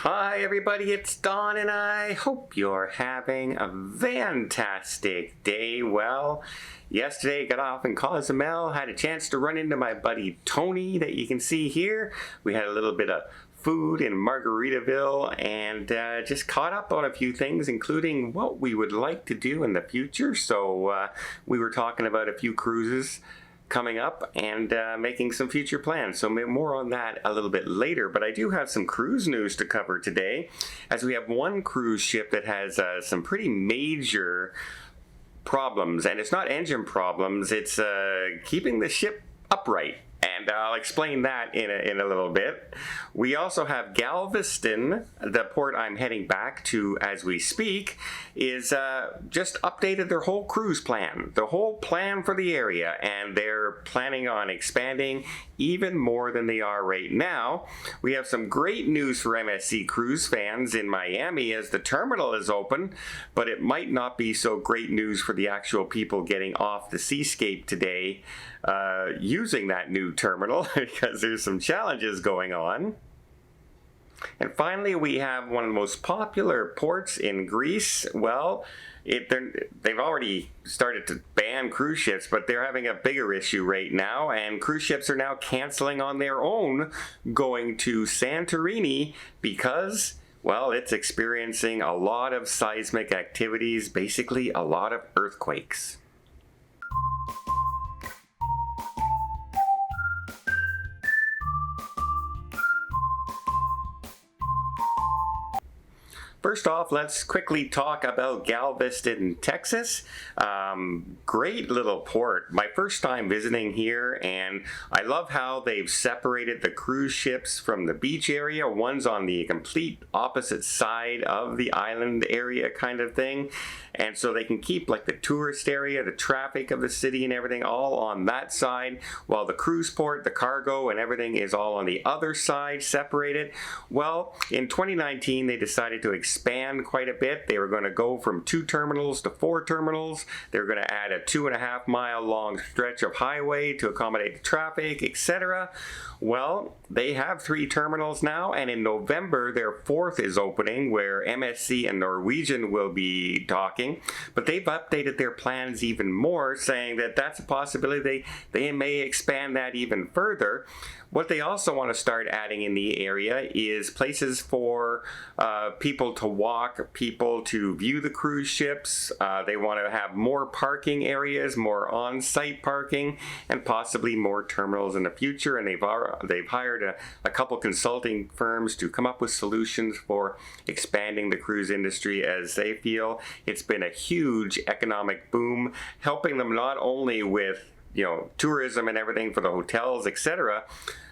Hi everybody, it's Don and I hope you're having a fantastic day. Well, yesterday got off in Cozumel, had a chance to run into my buddy Tony that you can see here. We had a little bit of food in Margaritaville and just caught up on a few things, including what we would like to do in the future. So we were talking about a few cruises coming up and making some future plans. So more on that a little bit later, but I do have some cruise news to cover today, as we have one cruise ship that has some pretty major problems, and it's not engine problems, it's keeping the ship upright. And I'll explain that in a little bit. We also have Galveston, the port I'm heading back to as we speak, is just updated their whole cruise plan, the whole plan for the area, and they're planning on expanding even more than they are right now. We have some great news for MSC cruise fans in Miami as the terminal is open, but it might not be so great news for the actual people getting off the seascape today using that new terminal because there's some challenges going on. And finally, we have one of the most popular ports in Greece. Well, they've already started to ban cruise ships, but they're having a bigger issue right now, and cruise ships are now canceling on their own going to Santorini because, well, it's experiencing a lot of seismic activities, basically a lot of earthquakes. First off, let's quickly talk about Galveston, Texas. Great little port. My first time visiting here, and I love how they've separated the cruise ships from the beach area. One's on the complete opposite side of the island area kind of thing. And so they can keep like the tourist area, the traffic of the city and everything all on that side, while the cruise port, the cargo and everything is all on the other side, separated. Well, in 2019, they decided to expand quite a bit. They were going to go from 2 terminals to 4 terminals. They were going to add a 2.5 mile long stretch of highway to accommodate the traffic, etc. Well, they have 3 terminals now, and in November, their 4th is opening, where MSC and Norwegian will be docking. But they've updated their plans even more, saying that that's a possibility. They may expand that even further. What they also want to start adding in the area is places for people to walk, people to view the cruise ships. They want to have more parking areas, more on-site parking, and possibly more terminals in the future. And they've hired a couple consulting firms to come up with solutions for expanding the cruise industry, as they feel it's been a huge economic boom, helping them not only with tourism and everything for the hotels, etc.,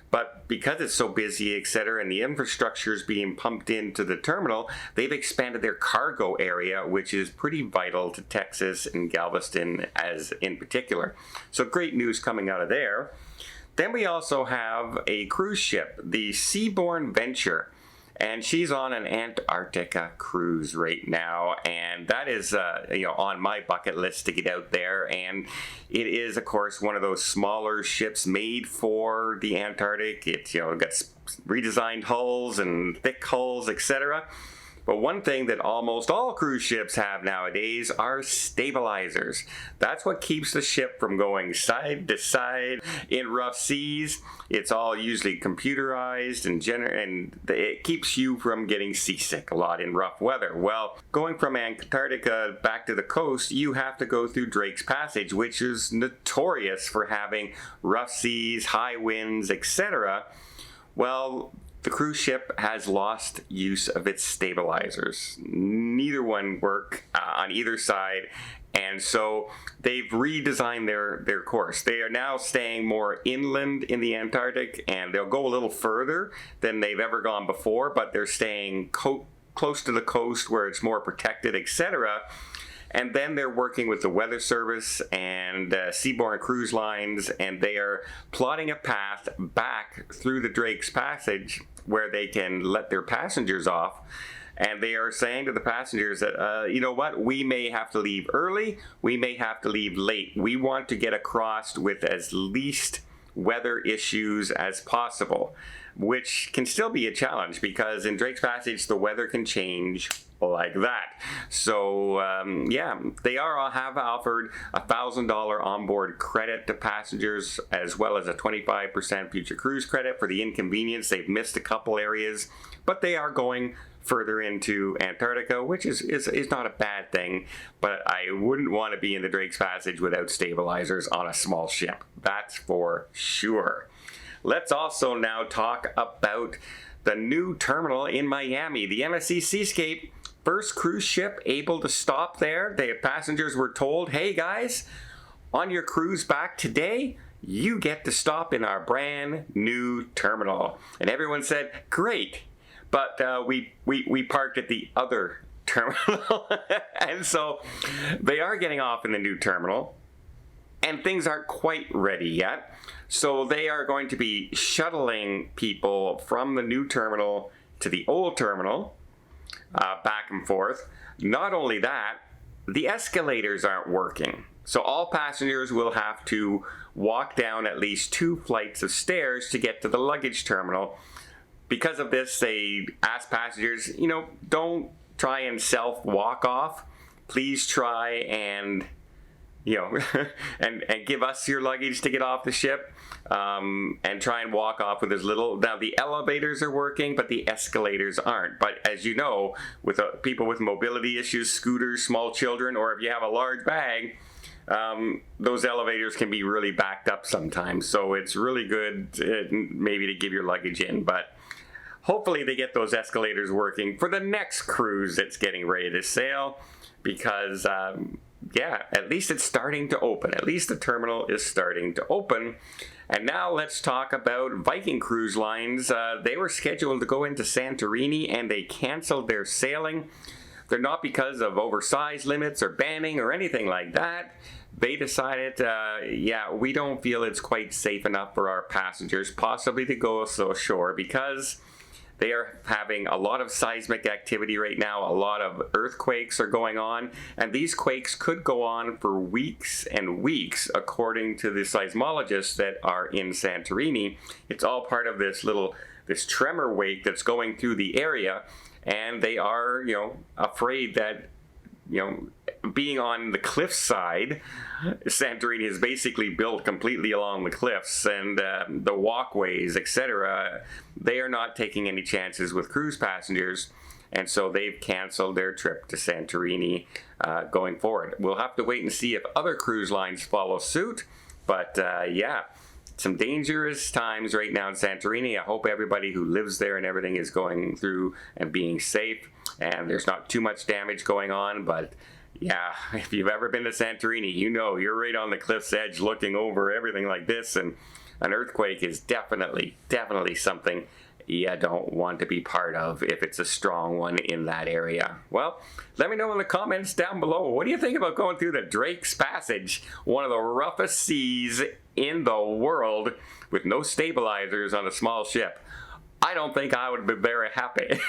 but because it's so busy, etc., and the infrastructure is being pumped into the terminal, they've expanded their cargo area, which is pretty vital to Texas and Galveston as in particular. So great news coming out of there. Then we also have a cruise ship, the Seabourn Venture. And she's on an Antarctica cruise right now, and that is on my bucket list to get out there. And it is, of course, one of those smaller ships made for the Antarctic. It's got redesigned hulls and thick hulls, etc. But one thing that almost all cruise ships have nowadays are stabilizers. That's what keeps the ship from going side to side in rough seas. It's all usually computerized and it keeps you from getting seasick a lot in rough weather. Well, going from Antarctica back to the coast, you have to go through Drake's Passage, which is notorious for having rough seas, high winds, etc. Well, the cruise ship has lost use of its stabilizers. Neither one work on either side, and so they've redesigned their course. They are now staying more inland in the Antarctic, and they'll go a little further than they've ever gone before, but they're staying close to the coast where it's more protected, etc. And then they're working with the Weather Service and Seabourn Cruise Lines, and they are plotting a path back through the Drake's Passage where they can let their passengers off. And they are saying to the passengers that, you know what, we may have to leave early, we may have to leave late. We want to get across with as least weather issues as possible, which can still be a challenge because in Drake's Passage the weather can change like that. So yeah, they have offered a $1,000 onboard credit to passengers, as well as a 25% future cruise credit for the inconvenience. They've missed a couple areas, but they are going further into Antarctica, which is not a bad thing, but I wouldn't want to be in the Drake's Passage without stabilizers on a small ship. That's for sure. Let's also now talk about the new terminal in Miami, the MSC Seascape. First cruise ship able to stop there. The passengers were told, hey guys, on your cruise back today, you get to stop in our brand new terminal. And everyone said, great. But we parked at the other terminal. And so they are getting off in the new terminal. And things aren't quite ready yet. So they are going to be shuttling people from the new terminal to the old terminal, back and forth. Not only that, the escalators aren't working. So all passengers will have to walk down at least 2 flights of stairs to get to the luggage terminal. Because of this, they ask passengers, don't try and self-walk off. Please try and, and give us your luggage to get off the ship, and try and walk off with as little. Now, the elevators are working, but the escalators aren't. But as you know, with people with mobility issues, scooters, small children, or if you have a large bag, those elevators can be really backed up sometimes. So it's really good maybe to give your luggage in, but hopefully they get those escalators working for the next cruise that's getting ready to sail, because yeah, at least it's starting to open. At least the terminal is starting to open. And now let's talk about Viking Cruise Lines. They were scheduled to go into Santorini and they canceled their sailing. They're not because of oversized limits or banning or anything like that. They decided, yeah, we don't feel it's quite safe enough for our passengers possibly to go ashore, because they are having a lot of seismic activity right now. A lot of earthquakes are going on, and these quakes could go on for weeks and weeks, according to the seismologists that are in Santorini. It's all part of this tremor wave that's going through the area, and they are, afraid that, being on the cliffside, Santorini is basically built completely along the cliffs, and the walkways, etc. They are not taking any chances with cruise passengers, and so they've canceled their trip to Santorini going forward. We'll have to wait and see if other cruise lines follow suit, but yeah, some dangerous times right now in Santorini. I hope everybody who lives there and everything is going through and being safe, and there's not too much damage going on. But yeah, if you've ever been to Santorini, you're right on the cliff's edge looking over everything like this, and an earthquake is definitely something you don't want to be part of if it's a strong one in that area. Well, let me know in the comments down below. What do you think about going through the Drake's Passage, one of the roughest seas in the world, with no stabilizers on a small ship? I don't think I would be very happy.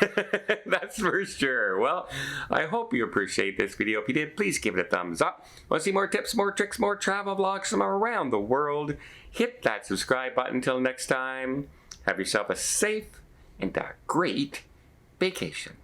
That's for sure. Well, I hope you appreciate this video. If you did, please give it a thumbs up. Want to see more tips, more tricks, more travel vlogs from around the world? Hit that subscribe button. Until next time, have yourself a safe and a great vacation.